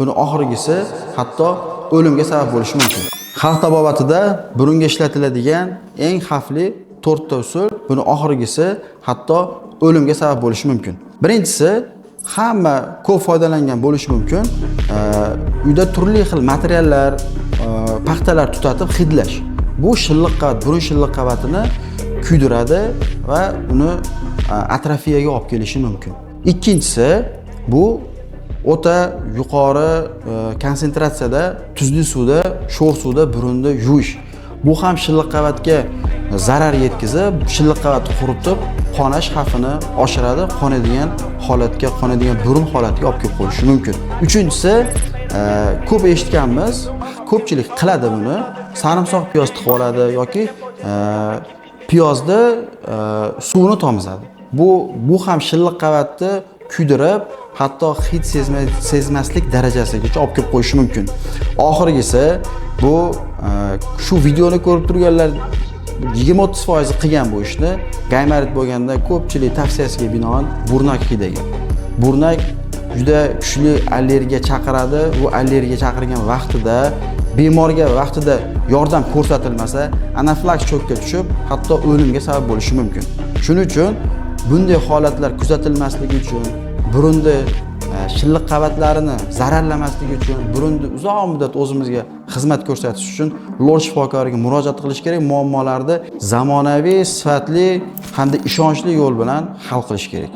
buni oxirgisi hatto o'limga sabab bo'lishi mumkin. Xalq tabobatida burunga ishlatiladigan eng xavfli 4 ta usul, buni oxirgisi hatto o'limga sabab bo'lishi mumkin. Birinchisi, hamma ko'p foydalangan bo'lishi mumkin. Uyda turli xil materiallar, paxtalar tutatib hidlash. Bu shilliq qavat, burun shilliq qavatini kuydiradi va uni atrofiyaga olib kelishi mumkin. Ikkinchisi, bu o'ta yuqori konsentratsiyada tuzli suvda, sho'r suvda burunni yuvish. Bu ham shilliq qavatga zarar yetkazib, shilliq qavatni quritib, qonash xavfini oshiradi, qonadigan burun holatiga olib kelib qo'yishi mumkin. Uchinchisi, ko'p eshitganmiz, ko'pchilik qiladi buni, sarimsoq piyoz tiqib oladi yoki piyozni suvini tomizadi. Bu ham shilliq qavatni kuydirib, hatto hid sezmaslik darajasigacha olib kelib qo'yishi mumkin. Oxirgisi, bu shu videoni ko'rib turganlar 20-30% qilgan bu ishni. Gaymarit bo'lganda ko'pchilik tavsiyasiga binoan burnak hidlagan. Burnak juda kuchli allergiya chaqiradi. Bu allergiya chaqirgan vaqtida bemorga vaqtida yordam ko'rsatilmasa, anafilaks shokka tushib, hatto o'limga sabab bo'lishi mumkin. Shuning uchun bunday holatlar kuzatilmasligi uchun, burunni shilliq qavatlarini zararlamasligi uchun, burunni uzoq muddat o'zimizga xizmat ko'rsatish uchun lor shifokoriga murojaat qilish kerak. Muammolarni zamonaviy, sifatli hamda ishonchli yo'l bilan hal qilish kerak.